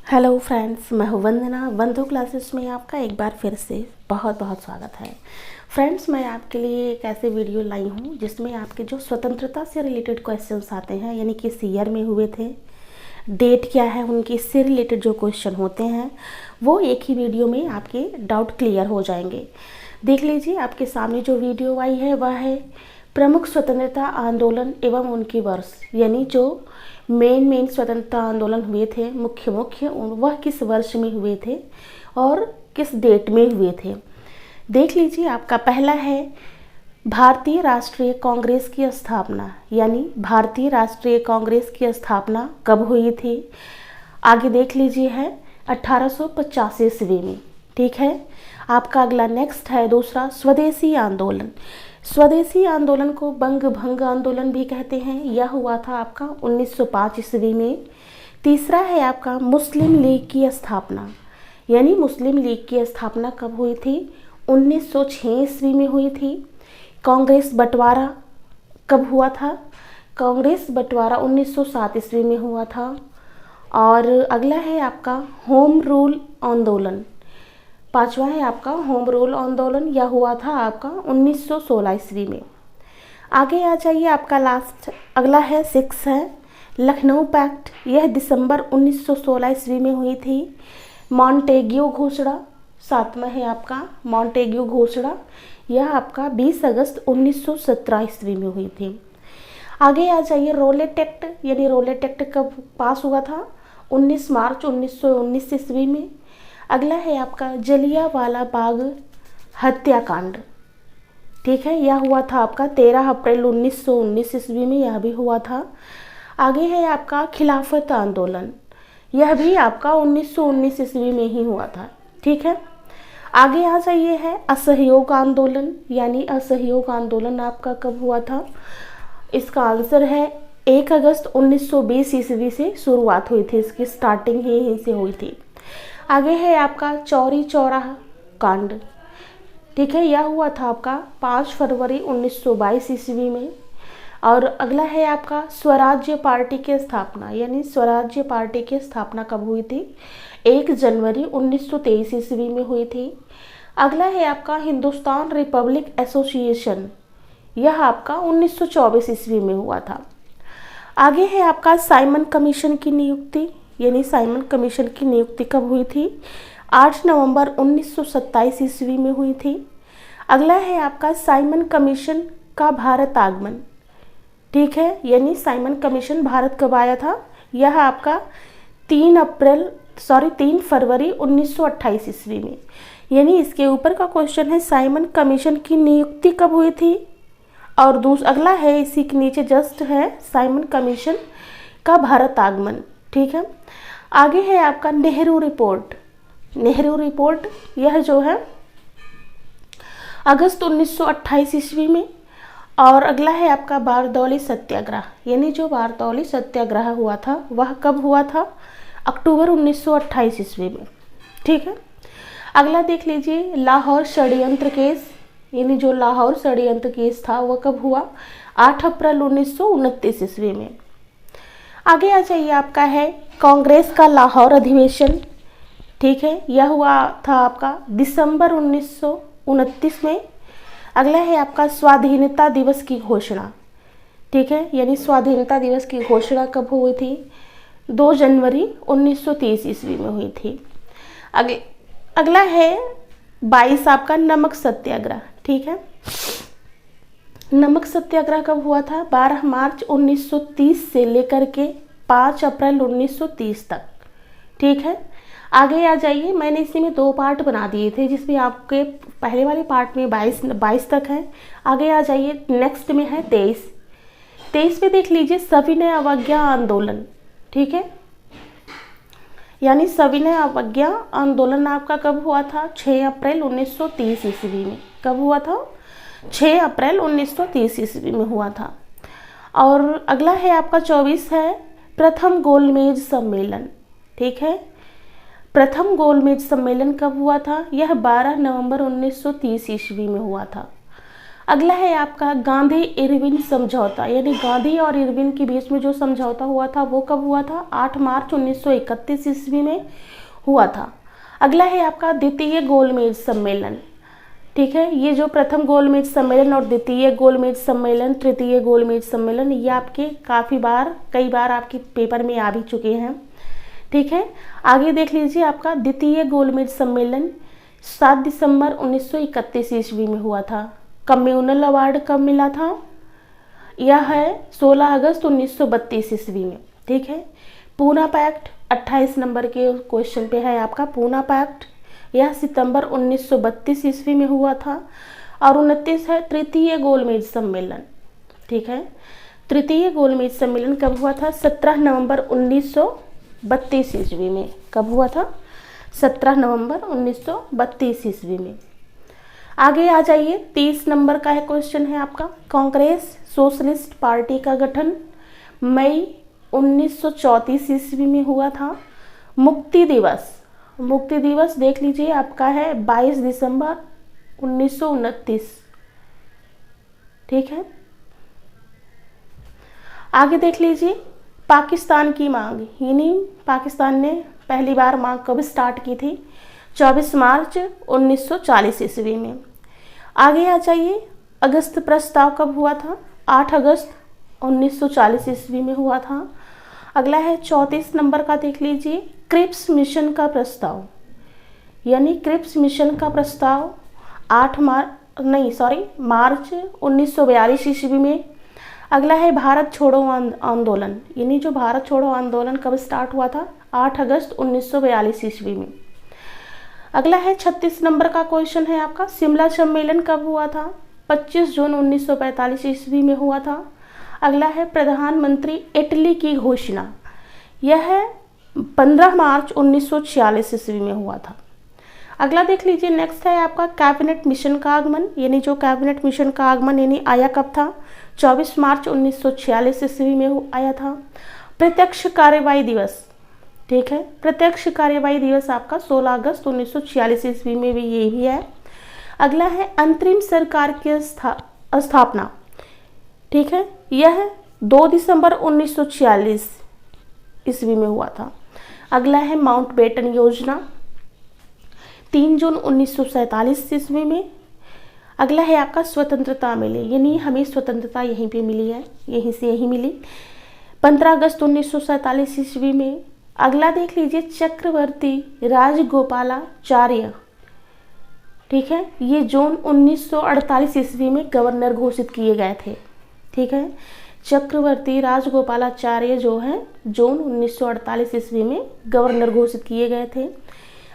Hello friends, मैं हूँ वंदना। वंदो classes में आपका एक बार फिर से बहुत बहुत स्वागत है। फ्रेंड्स, मैं आपके लिए एक ऐसे वीडियो लाई हूँ जिसमें आपके जो स्वतंत्रता से रिलेटेड क्वेश्चंस आते हैं, यानी कि किस ईयर में हुए थे, डेट क्या है उनकी, इससे रिलेटेड जो क्वेश्चन होते हैं वो एक ही वीडियो में आपके डाउट क्लियर हो जाएंगे। देख लीजिए, आपके सामने जो वीडियो आई है वह है प्रमुख स्वतंत्रता आंदोलन एवं उनके वर्ष, यानी जो मेन स्वतंत्रता आंदोलन हुए थे मुख्य वह किस वर्ष में हुए थे और किस डेट में हुए थे। देख लीजिए, आपका पहला है भारतीय राष्ट्रीय कांग्रेस की स्थापना, यानी भारतीय राष्ट्रीय कांग्रेस की स्थापना कब हुई थी। आगे देख लीजिए है 1885 ईस्वी में। ठीक है, आपका अगला नेक्स्ट है दूसरा स्वदेशी आंदोलन। स्वदेशी आंदोलन को बंग भंग आंदोलन भी कहते हैं। यह हुआ था आपका 1905 ईस्वी में। तीसरा है आपका मुस्लिम लीग की स्थापना, यानी मुस्लिम लीग की स्थापना कब हुई थी, 1906 ईस्वी में हुई थी। कांग्रेस बंटवारा कब हुआ था, कांग्रेस बंटवारा 1907 ईस्वी में हुआ था। और अगला है आपका होम रूल आंदोलन। पांचवा है आपका होम रूल आंदोलन, यह हुआ था आपका 1916 ईस्वी में। आगे आ जाइए, आपका लास्ट अगला है 6 है लखनऊ पैक्ट। यह दिसंबर 1916 ईस्वी में हुई थी। मॉन्टेग्यू घोषणा 7वां है आपका मॉन्टेग्यू घोषणा, यह आपका 20 अगस्त 1917 ईस्वी में हुई थी। आगे आ जाइए रोलेट एक्ट, यानी रोलेट एक्ट कब पास हुआ था, 19 मार्च 1919 ईस्वी में। अगला है आपका जलियांवाला बाग हत्याकांड। ठीक है, यह हुआ था आपका 13 अप्रैल 1919 ईस्वी में, यह भी हुआ था। आगे है आपका खिलाफत आंदोलन, यह भी आपका 1919 ईस्वी में ही हुआ था। ठीक है, आगे आ जाइए है असहयोग आंदोलन, यानी असहयोग आंदोलन आपका कब हुआ था। इसका आंसर है 1 अगस्त 1920 ईस्वी से शुरुआत हुई थी, इसकी स्टार्टिंग ही यहीं से हुई थी। आगे है आपका चौरी चौराहा कांड। ठीक है, यह हुआ था आपका 5 फरवरी 1922 ईस्वी में। और अगला है आपका स्वराज्य पार्टी की स्थापना, यानी स्वराज्य पार्टी की स्थापना कब हुई थी, 1 जनवरी 1923 ईस्वी में हुई थी। अगला है आपका हिंदुस्तान रिपब्लिक एसोसिएशन, यह आपका 1924 ईस्वी में हुआ था। आगे है आपका साइमन कमीशन की नियुक्ति, यानी साइमन कमीशन की नियुक्ति कब हुई थी, 8 नवंबर 1927 ईस्वी में हुई थी। अगला है आपका साइमन कमीशन का भारत आगमन। ठीक है, यानी साइमन कमीशन भारत कब आया था, यह आपका 3 फरवरी 1928 ईस्वी में। यानी इसके ऊपर का क्वेश्चन है साइमन कमीशन की नियुक्ति कब हुई थी, और अगला है इसी के नीचे जस्ट है साइमन कमीशन का भारत आगमन। ठीक है, आगे है आपका नेहरू रिपोर्ट। नेहरू रिपोर्ट यह जो है अगस्त 1928 ईस्वी में। और अगला है आपका बारदौली सत्याग्रह, यानी जो बारदौली सत्याग्रह हुआ था वह कब हुआ था, अक्टूबर 1928 ईस्वी में। ठीक है, अगला देख लीजिए लाहौर षड्यंत्र केस, यानी जो लाहौर षड्यंत्र केस था वह कब हुआ, 8 अप्रैल 1929 ईस्वी में। आगे आ जाइए, आपका है कांग्रेस का लाहौर अधिवेशन। ठीक है, यह हुआ था आपका दिसंबर 1929 में। अगला है आपका स्वाधीनता दिवस की घोषणा। ठीक है, यानी स्वाधीनता दिवस की घोषणा कब हुई थी, 2 जनवरी 1930 ईस्वी में हुई थी। अगला है 22 आपका नमक सत्याग्रह। ठीक है, नमक सत्याग्रह कब हुआ था, 12 मार्च 1930 से लेकर के 5 अप्रैल 1930 तक। ठीक है, आगे आ जाइए, मैंने इसी में 2 पार्ट बना दिए थे जिसमें आपके पहले वाले पार्ट में 22 तक है। आगे आ जाइए, नेक्स्ट में है 23 पे देख लीजिए सविनय अवज्ञा आंदोलन। ठीक है, यानी सविनय अवज्ञा आंदोलन आपका कब हुआ था, 6 अप्रैल 1930 ईस्वी में। कब हुआ था, 6 अप्रैल 1930 ईस्वी में हुआ था। और अगला है आपका 24 है प्रथम गोलमेज सम्मेलन। ठीक है, प्रथम गोलमेज सम्मेलन कब हुआ था, यह 12 नवंबर 1930 ईस्वी में हुआ था। अगला है आपका गांधी इरविन समझौता, यानी गांधी और इरविन के बीच में जो समझौता हुआ था वो कब हुआ था? 8 मार्च 1931 ईस्वी में हुआ था। अगला है आपका द्वितीय गोलमेज सम्मेलन। ठीक है, ये जो प्रथम गोलमेज सम्मेलन और द्वितीय गोलमेज सम्मेलन, तृतीय गोलमेज सम्मेलन, ये आपके कई बार आपके पेपर में आ भी चुके हैं। ठीक है, आगे देख लीजिए आपका द्वितीय गोलमेज सम्मेलन 7 दिसंबर 1931 ईस्वी में हुआ था। कम्युनल अवार्ड कब मिला था? यह है 16 अगस्त 1932 ईस्वी में। ठीक है, पूना पैक्ट 28 नंबर के क्वेश्चन पे है आपका पूना पैक्ट, यह सितंबर 1932 ईस्वी में हुआ था। और 29 है तृतीय गोलमेज सम्मेलन। ठीक है, तृतीय गोलमेज सम्मेलन कब हुआ था? 17 नवंबर 1932 ईस्वी में। कब हुआ था? 17 नवंबर 1932 ईस्वी में। आगे आ जाइए, 30 नंबर का है क्वेश्चन है आपका, कांग्रेस सोशलिस्ट पार्टी का गठन मई 1934 ईस्वी में हुआ था। मुक्ति दिवस देख लीजिए आपका है 22 दिसंबर 1929। ठीक है, आगे देख लीजिए पाकिस्तान की मांग, यानी पाकिस्तान ने पहली बार मांग कब स्टार्ट की थी? 24 मार्च 1940 ईस्वी में। आगे आ जाइए, अगस्त प्रस्ताव कब हुआ था? 8 अगस्त 1940 ईस्वी में हुआ था। अगला है 34 नंबर का, देख लीजिए क्रिप्स मिशन का प्रस्ताव, यानी क्रिप्स मिशन का प्रस्ताव मार्च 1942 ईस्वी में। अगला है भारत छोड़ो आंदोलन, यानी जो भारत छोड़ो आंदोलन कब स्टार्ट हुआ था? 8 अगस्त 1942 ईस्वी में। अगला है 36 नंबर का क्वेश्चन है आपका, शिमला सम्मेलन कब हुआ था? 25 जून 1945 ईस्वी में हुआ था। अगला है प्रधानमंत्री इटली की घोषणा, यह है 15 मार्च 1946 ईस्वी में हुआ था। अगला देख लीजिए, नेक्स्ट है आपका कैबिनेट मिशन का आगमन, यानी जो कैबिनेट मिशन का आगमन यानी आया कब था? 24 मार्च 1946 ईस्वी में आया था। प्रत्यक्ष कार्यवाही दिवस, ठीक है, प्रत्यक्ष कार्यवाही दिवस आपका 16 अगस्त 1946 ईस्वी में भी ये भी है। अगला है अंतरिम सरकार की स्थापना, ठीक है, यह 2 दिसंबर 1946 ईस्वी में हुआ था। अगला है माउंटबेटन योजना 3 जून 1947 ईस्वी में। अगला है आपका स्वतंत्रता मिली, यानी हमें स्वतंत्रता यहीं पे मिली है, यहीं से यहीं मिली 15 अगस्त 1947 ईस्वी में। अगला देख लीजिए चक्रवर्ती राजगोपालाचार्य, ठीक है, ये जून 1948 ईस्वी में गवर्नर घोषित किए गए थे। ठीक है, चक्रवर्ती राजगोपालाचार्य जो है जून 1948 ईस्वी में गवर्नर घोषित किए गए थे।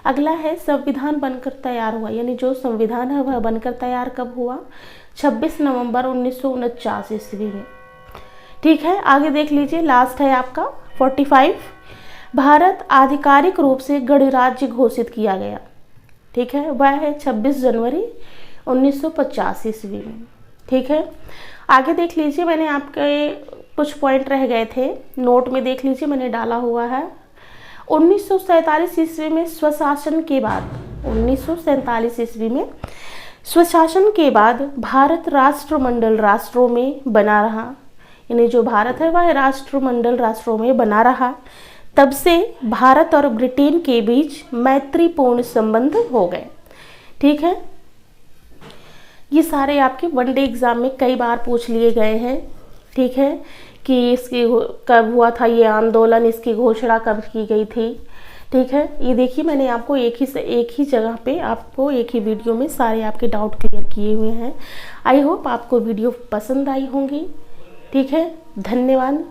अगला है संविधान बनकर तैयार हुआ, यानी जो संविधान है वह बनकर तैयार कब हुआ? 26 नवंबर 1949 ईस्वी में। ठीक है, आगे देख लीजिए, लास्ट है आपका 45, भारत आधिकारिक रूप से गणराज्य घोषित किया गया, ठीक है, वह है 26 जनवरी 1950 ईस्वी में। ठीक है, आगे देख लीजिए, मैंने आपके कुछ पॉइंट रह गए थे नोट में, देख लीजिए मैंने डाला हुआ है। 1947 ईस्वी में स्वशासन के बाद, 1947 ईस्वी में स्वशासन के बाद भारत राष्ट्रमंडल राष्ट्रों में बना रहा, यानी जो भारत है वह राष्ट्रमंडल राष्ट्रों में बना रहा। तब से भारत और ब्रिटेन के बीच मैत्रीपूर्ण संबंध हो गए। ठीक है, ये सारे आपके वनडे एग्जाम में कई बार पूछ लिए गए हैं। ठीक है, कि इसकी कब हुआ था ये आंदोलन, इसकी घोषणा कब की गई थी। ठीक है, ये देखिए मैंने आपको एक ही जगह पे आपको एक ही वीडियो में सारे आपके डाउट क्लियर किए हुए हैं। आई होप आपको वीडियो पसंद आई होंगी। ठीक है, धन्यवाद।